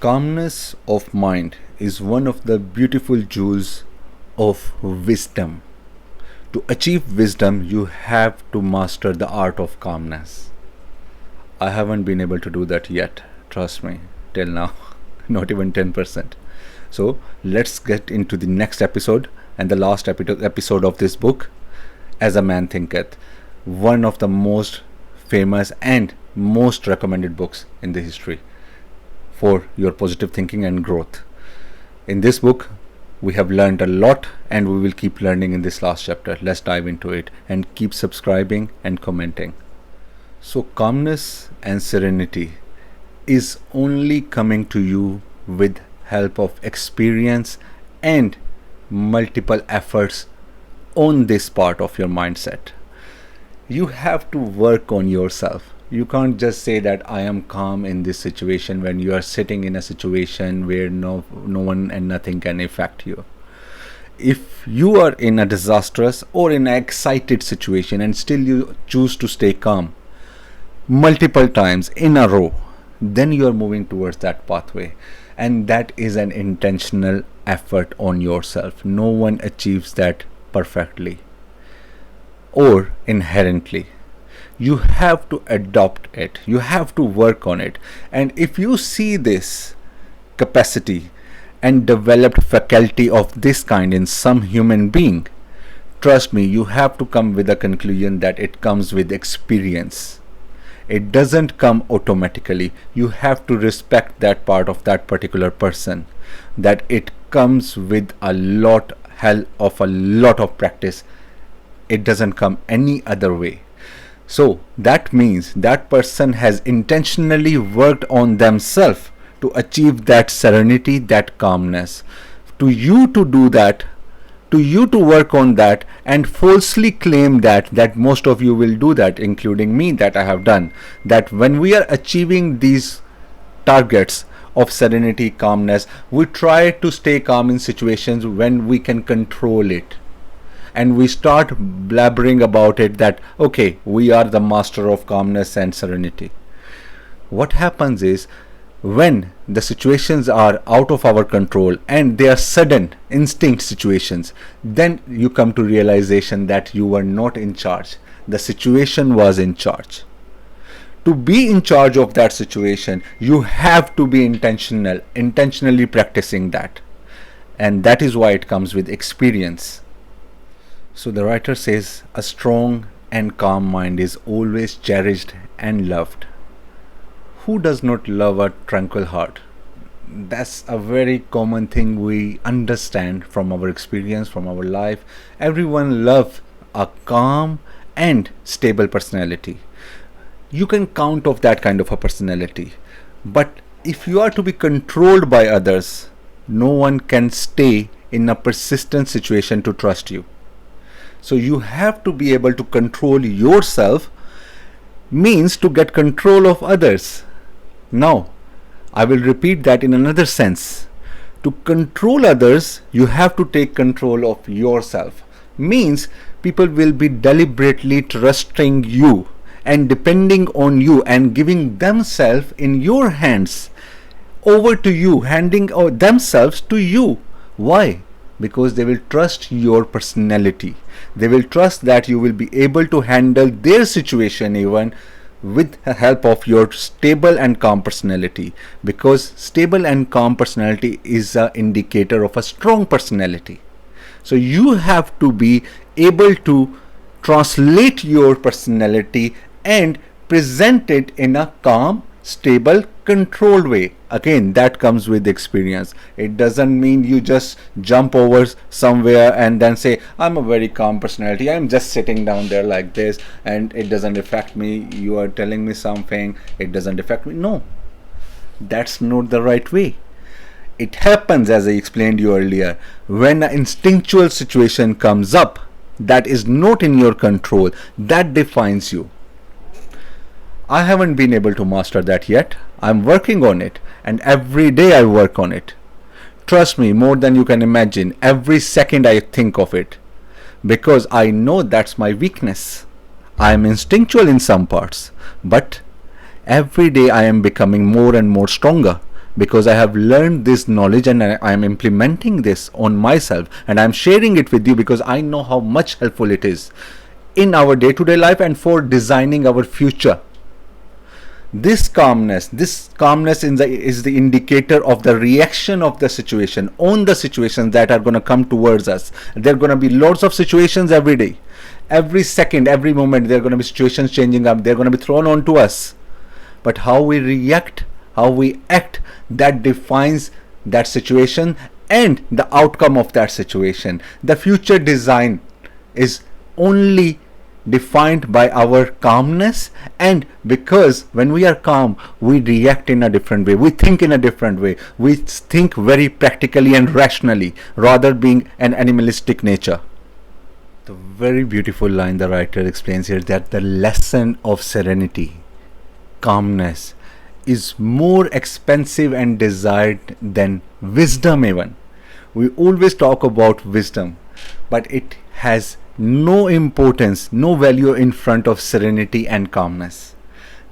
Calmness of mind is one of the beautiful jewels of wisdom. To achieve wisdom, you have to master the art of calmness. I haven't been able to do that yet, trust me, till now, not even 10%. So let's get into the next episode and the last episode of this book, As a Man Thinketh, one of the most famous and most recommended books in the history for your positive thinking and growth. In this book, we have learned a lot and we will keep learning in this last chapter. Let's dive into it and keep subscribing and commenting. So calmness and serenity is only coming to you with help of experience and multiple efforts on this part of your mindset. You have to work on yourself. You can't just say that I am calm in this situation when you are sitting in a situation where no one and nothing can affect you. If you are in a disastrous or in an excited situation and still you choose to stay calm multiple times in a row, then you are moving towards that pathway, and that is an intentional effort on yourself. No one achieves that perfectly or inherently. You have to adopt it, you have to work on it. And if you see this capacity and developed faculty of this kind in some human being, trust me, you have to come with a conclusion that it comes with experience. It doesn't come automatically. You have to respect that part of that particular person, that it comes with a lot of practice. It doesn't come any other way. So that means that person has intentionally worked on themselves to achieve that serenity, that calmness. To you to do that, to you to work on that and falsely claim that most of you will do that, including me, that I have done, that when we are achieving these targets of serenity, calmness, we try to stay calm in situations when we can control it. And we start blabbering about it that, okay, we are the master of calmness and serenity. What happens is, when the situations are out of our control and they are sudden instinct situations, then you come to realization that you were not in charge. The situation was in charge. To be in charge of that situation, you have to be intentionally practicing that. And that is why it comes with experience. So the writer says, a strong and calm mind is always cherished and loved. Who does not love a tranquil heart? That's a very common thing we understand from our experience, from our life. Everyone loves a calm and stable personality. You can count off that kind of a personality. But if you are to be controlled by others, no one can stay in a persistent situation to trust you. So you have to be able to control yourself, means to get control of others. Now, I will repeat that in another sense. To control others, you have to take control of yourself. Means people will be deliberately trusting you and depending on you and giving themselves in your hands over to you, handing themselves to you. Why? Because they will trust your personality. They will trust that you will be able to handle their situation even with the help of your stable and calm personality. Because stable and calm personality is an indicator of a strong personality. So you have to be able to translate your personality and present it in a calm, stable, controlled way. Again, that comes with experience. It doesn't mean you just jump over somewhere and then say, I'm a very calm personality, I'm just sitting down there like this and it doesn't affect me. You are telling me something, it doesn't affect me. No, that's not the right way. It happens, as I explained you earlier, when an instinctual situation comes up that is not in your control, that defines you. I haven't been able to master that yet. I'm working on it, and every day I work on it. Trust me, more than you can imagine. Every second I think of it, because I know that's my weakness. I am instinctual in some parts, but every day I am becoming more and more stronger because I have learned this knowledge and I am implementing this on myself, and I'm sharing it with you because I know how much helpful it is in our day-to-day life and for designing our future. This calmness is the indicator of the reaction of the situation on the situations that are going to come towards us. There are going to be lots of situations every day, every second, every moment. There are going to be situations changing up. They're going to be thrown onto us. But how we react, how we act, that defines that situation and the outcome of that situation. The future design is only defined by our calmness, and because when we are calm, we react in a different way, we think in a different way, we think very practically and rationally rather being an animalistic nature. The very beautiful line the writer explains here, that the lesson of serenity, calmness, is more expensive and desired than wisdom even. We always talk about wisdom, but it has no importance, no value in front of serenity and calmness.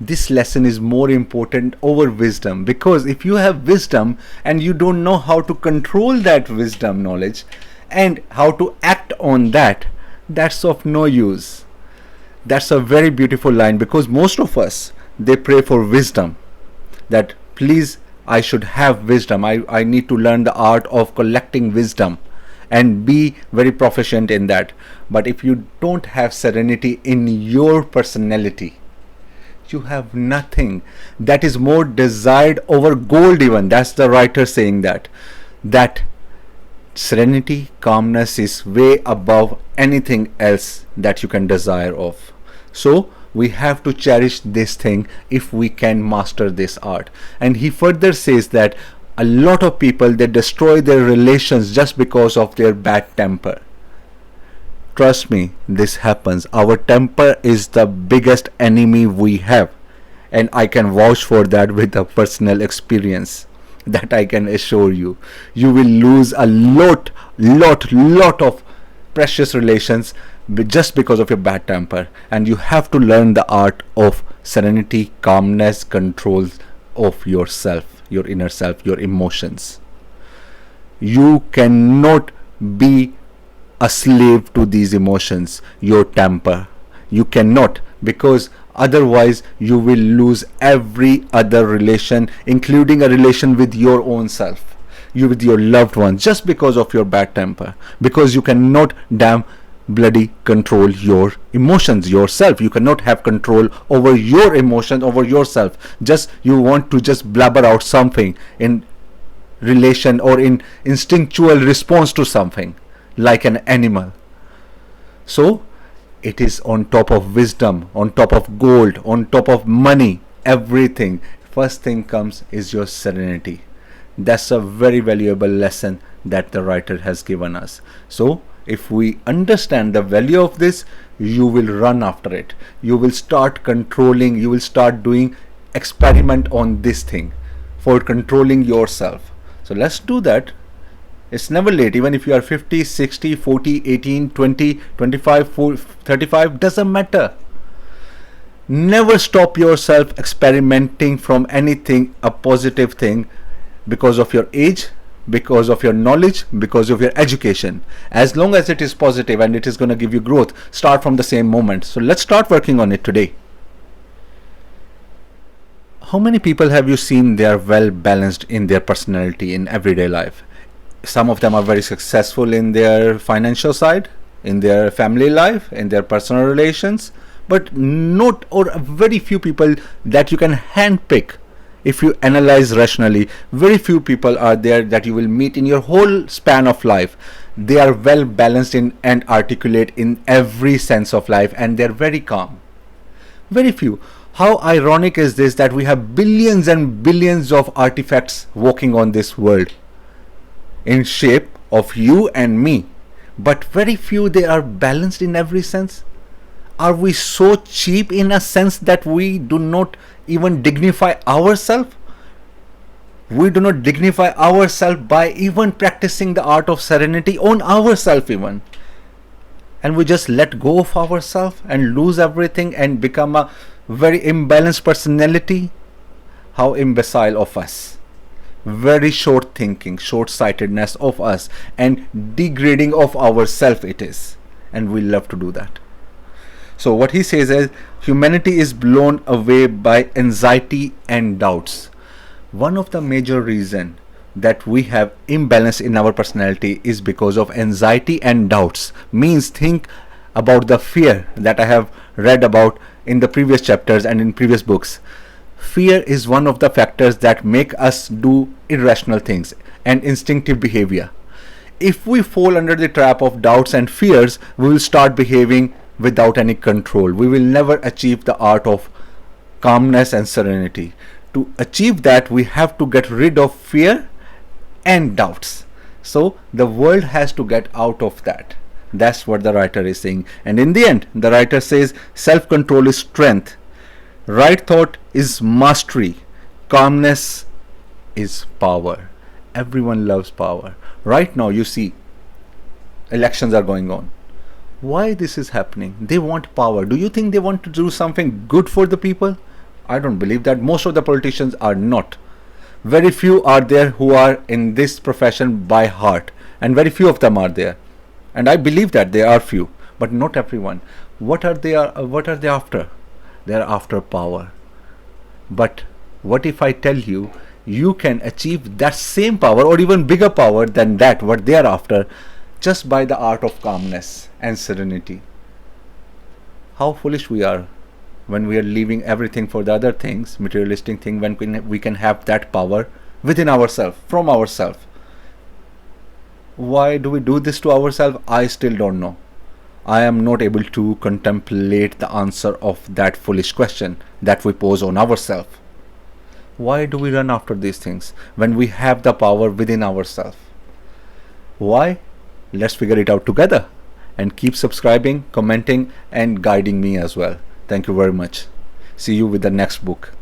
This lesson is more important over wisdom, because if you have wisdom and you don't know how to control that wisdom knowledge and how to act on that, that's of no use. That's a very beautiful line, because most of us, they pray for wisdom, that please, I should have wisdom. I need to learn the art of collecting wisdom and be very proficient in that. But if you don't have serenity in your personality, you have nothing. That is more desired over gold even. That's the writer saying that serenity, calmness is way above anything else that you can desire of. So we have to cherish this thing if we can master this art. And he further says that a lot of people, they destroy their relations just because of their bad temper. Trust me, this happens. Our temper is the biggest enemy we have, and I can vouch for that with a personal experience. That I can assure you. You will lose a lot of precious relations just because of your bad temper, and you have to learn the art of serenity, calmness, control of yourself, your inner self, your emotions. You cannot be a slave to these emotions, your temper. You cannot, because otherwise you will lose every other relation, including a relation with your own self, you with your loved ones, just because of your bad temper, because you cannot damn bloody control your emotions yourself. You cannot have control over your emotions, over yourself. Just you want to just blabber out something in relation or in instinctual response to something, like an animal. So it is on top of wisdom, on top of gold, on top of money, everything. First thing comes is your serenity. That's a very valuable lesson that the writer has given us. So if we understand the value of this, you will run after it. You will start controlling, you will start doing experiment on this thing for controlling yourself. So let's do that. It's never late. Even if you are 50, 60, 40, 18, 20, 25, 35, doesn't matter. Never stop yourself experimenting from anything, a positive thing, because of your age, because of your knowledge, because of your education. As long as it is positive and it is going to give you growth, start from the same moment. So let's start working on it today. How many people have you seen they are well balanced in their personality in everyday life? Some of them are very successful in their financial side, in their family life, in their personal relations, but not, or very few people that you can handpick. If you analyze rationally, very few people are there that you will meet in your whole span of life. They are well balanced in and articulate in every sense of life, and they're very calm. Very few. How ironic is this, that we have billions and billions of artifacts walking on this world in shape of you and me, but very few they are balanced in every sense. Are we so cheap in a sense that we do not even dignify ourselves? We do not dignify ourselves by even practicing the art of serenity on ourselves even. And we just let go of ourselves and lose everything and become a very imbalanced personality. How imbecile of us. very short thinking, short sightedness of us, and degrading of ourself it is. And we love to do that. So what he says is humanity is blown away by anxiety and doubts. One of the major reasons that we have imbalance in our personality is because of anxiety and doubts. Means think about the fear that I have read about in the previous chapters and in previous books. Fear is one of the factors that make us do irrational things and instinctive behavior. If we fall under the trap of doubts and fears, we will start behaving without any control. We will never achieve the art of calmness and serenity. To achieve that, we have to get rid of fear and doubts. So the world has to get out of that. That's what the writer is saying. And in the end, the writer says self-control is strength, right thought is mastery, calmness is power. Everyone loves power. Right now you see elections are going on. Why this is happening? They want power. Do you think they want to do something good for the people? I don't believe that. Most of the politicians are not. Very few are there who are in this profession by heart, and very few of them are there. And I believe that there are few, but not everyone. What are they after? They are after power. But what if I tell you, you can achieve that same power or even bigger power than that what they are after, just by the art of calmness and serenity? How foolish we are when we are leaving everything for the other things, materialistic thing, when we can have that power within ourselves, from ourselves. Why do we do this to ourselves? I still don't know. I am not able to contemplate the answer of that foolish question that we pose on ourselves. Why do we run after these things when we have the power within ourselves? Why? Let's figure it out together. And keep subscribing, commenting, and guiding me as well. Thank you very much. See you with the next book.